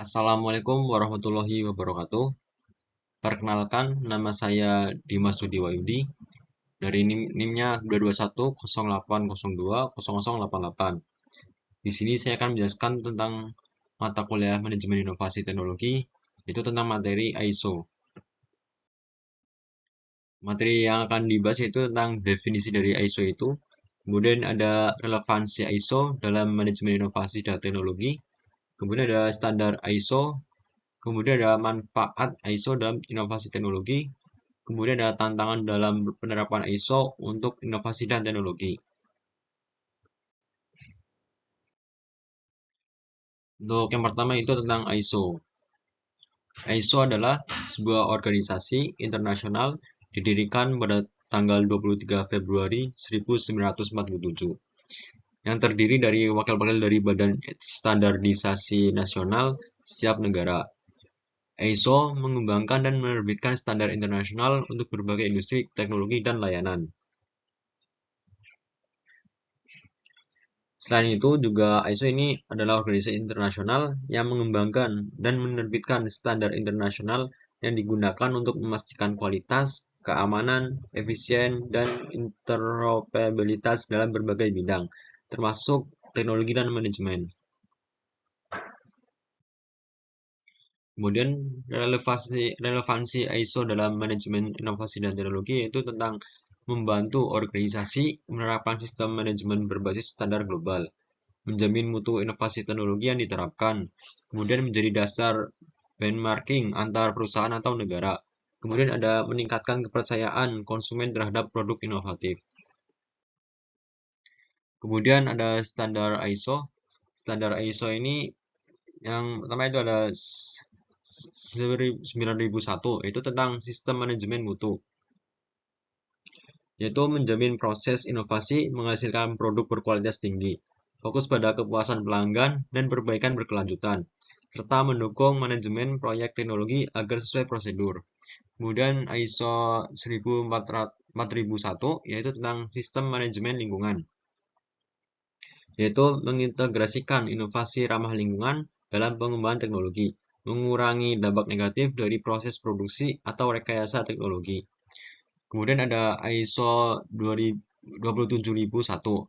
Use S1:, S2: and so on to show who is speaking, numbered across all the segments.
S1: Assalamualaikum warahmatullahi wabarakatuh. Perkenalkan, nama saya Dimas Dudi Wahyudi dari NIM-nya 22108020088. Di sini saya akan menjelaskan tentang mata kuliah Manajemen Inovasi Teknologi, itu tentang materi ISO. Materi yang akan dibahas itu tentang definisi dari ISO itu, kemudian ada relevansi ISO dalam manajemen inovasi dan teknologi, kemudian ada standar ISO, kemudian ada manfaat ISO dalam inovasi teknologi, kemudian ada tantangan dalam penerapan ISO untuk inovasi dan teknologi. Untuk yang pertama itu tentang ISO. ISO adalah sebuah organisasi internasional didirikan pada tanggal 23 Februari 1947 yang terdiri dari wakil-wakil dari Badan Standarisasi Nasional setiap negara. ISO mengembangkan dan menerbitkan standar internasional untuk berbagai industri, teknologi, dan layanan. Selain itu, juga ISO ini adalah organisasi internasional yang mengembangkan dan menerbitkan standar internasional yang digunakan untuk memastikan kualitas, keamanan, efisien, dan interoperabilitas dalam berbagai bidang, termasuk teknologi dan manajemen. Kemudian relevansi ISO dalam manajemen inovasi dan teknologi yaitu tentang membantu organisasi menerapkan sistem manajemen berbasis standar global, menjamin mutu inovasi teknologi yang diterapkan, kemudian menjadi dasar benchmarking antar perusahaan atau negara. Kemudian ada meningkatkan kepercayaan konsumen terhadap produk inovatif. Kemudian ada standar ISO. Standar ISO ini yang pertama itu ada 9001, itu tentang sistem manajemen mutu, yaitu menjamin proses inovasi menghasilkan produk berkualitas tinggi, fokus pada kepuasan pelanggan dan perbaikan berkelanjutan, serta mendukung manajemen proyek teknologi agar sesuai prosedur. Kemudian ISO 14001 yaitu tentang sistem manajemen lingkungan, yaitu mengintegrasikan inovasi ramah lingkungan dalam pengembangan teknologi, mengurangi dampak negatif dari proses produksi atau rekayasa teknologi. Kemudian ada ISO 27001,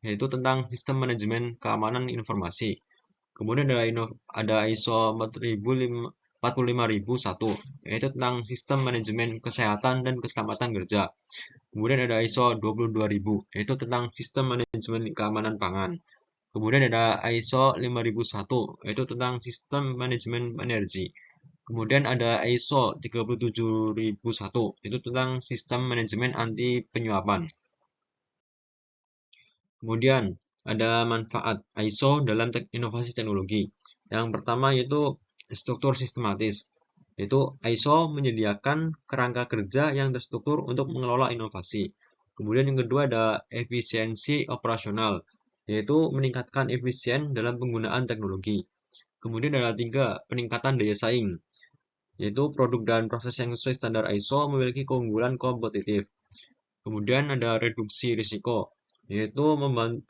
S1: yaitu tentang sistem manajemen keamanan informasi. Kemudian ada ISO 45001, yaitu tentang sistem manajemen kesehatan dan keselamatan kerja. Kemudian ada ISO 22000, yaitu tentang sistem manajemen keamanan pangan. Kemudian ada ISO 5001, yaitu tentang sistem manajemen energi. Kemudian ada ISO 37001, itu tentang sistem manajemen anti penyuapan. Kemudian ada manfaat ISO dalam inovasi teknologi. Yang pertama yaitu struktur sistematis. Yaitu ISO menyediakan kerangka kerja yang terstruktur untuk mengelola inovasi. Kemudian yang kedua ada efisiensi operasional, yaitu meningkatkan efisien dalam penggunaan teknologi. Kemudian ada tiga, peningkatan daya saing, yaitu produk dan proses yang sesuai standar ISO memiliki keunggulan kompetitif. Kemudian ada reduksi risiko, yaitu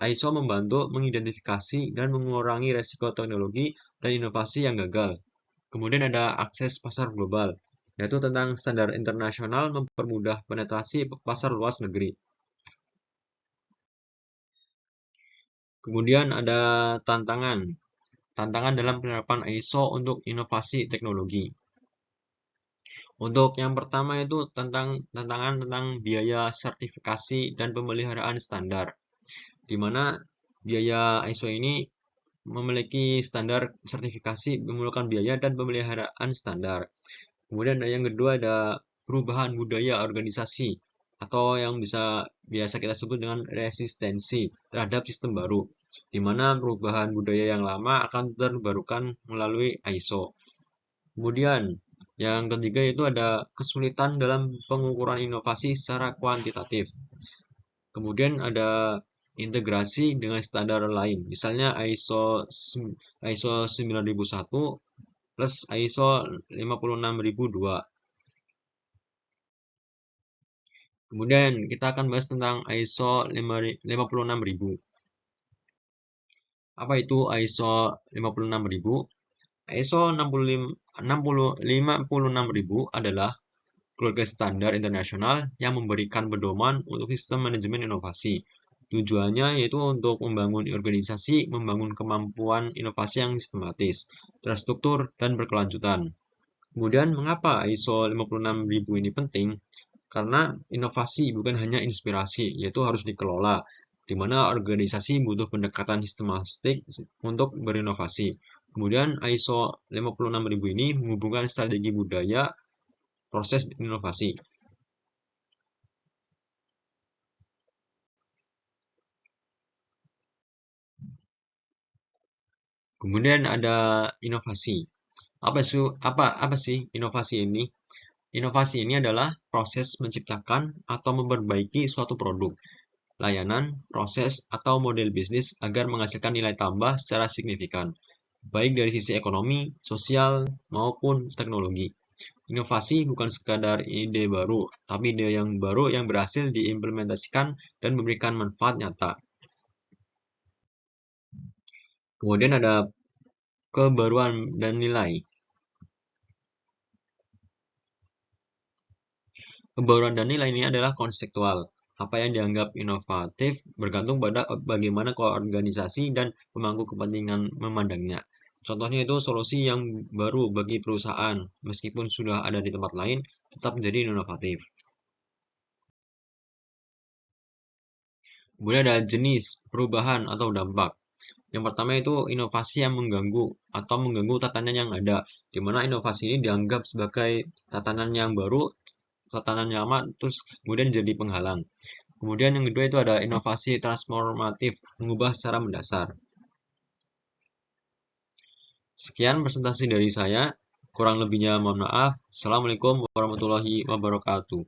S1: ISO membantu mengidentifikasi dan mengurangi risiko teknologi dan inovasi yang gagal. Kemudian ada akses pasar global, yaitu tentang standar internasional mempermudah penetrasi pasar luas negeri. Kemudian ada tantangan, tantangan dalam penerapan ISO untuk inovasi teknologi. Untuk yang pertama itu tantangan tentang biaya sertifikasi dan pemeliharaan standar, di mana biaya ISO ini memiliki standar sertifikasi memerlukan biaya dan pemeliharaan standar. Kemudian yang kedua ada perubahan budaya organisasi atau yang biasa kita sebut dengan resistensi terhadap sistem baru, di mana perubahan budaya yang lama akan terbarukan melalui ISO. Kemudian yang ketiga itu ada kesulitan dalam pengukuran inovasi secara kuantitatif. Kemudian ada integrasi dengan standar lain, misalnya ISO 9001 plus ISO 56002. Kemudian kita akan bahas tentang ISO 56000. Apa itu ISO 56000? ISO 65000 adalah keluarga standar internasional yang memberikan pedoman untuk sistem manajemen inovasi. Tujuannya yaitu untuk membangun organisasi, membangun kemampuan inovasi yang sistematis, terstruktur, dan berkelanjutan. Kemudian, mengapa ISO 56000 ini penting? Karena inovasi bukan hanya inspirasi, yaitu harus dikelola, di mana organisasi butuh pendekatan sistematik untuk berinovasi. Kemudian ISO 56000 ini menghubungkan strategi budaya, proses inovasi. Kemudian ada inovasi. Apa sih inovasi ini? Inovasi ini adalah proses menciptakan atau memperbaiki suatu produk, layanan, proses, atau model bisnis agar menghasilkan nilai tambah secara signifikan, baik dari sisi ekonomi, sosial, maupun teknologi. Inovasi bukan sekadar ide baru, tapi ide yang baru yang berhasil diimplementasikan dan memberikan manfaat nyata. Kemudian ada kebaruan dan nilai. Kebaruan dan nilai ini adalah konseptual. Apa yang dianggap inovatif bergantung pada bagaimana organisasi dan pemangku kepentingan memandangnya. Contohnya itu solusi yang baru bagi perusahaan, meskipun sudah ada di tempat lain, tetap menjadi inovatif. Kemudian ada jenis, perubahan, atau dampak. Yang pertama itu inovasi yang mengganggu atau mengganggu tatanan yang ada, di mana inovasi ini dianggap sebagai tatanan yang baru, tatanan lama, terus kemudian jadi penghalang. Kemudian yang kedua itu ada inovasi transformatif, mengubah secara mendasar. Sekian presentasi dari saya, kurang lebihnya mohon maaf. Assalamualaikum warahmatullahi wabarakatuh.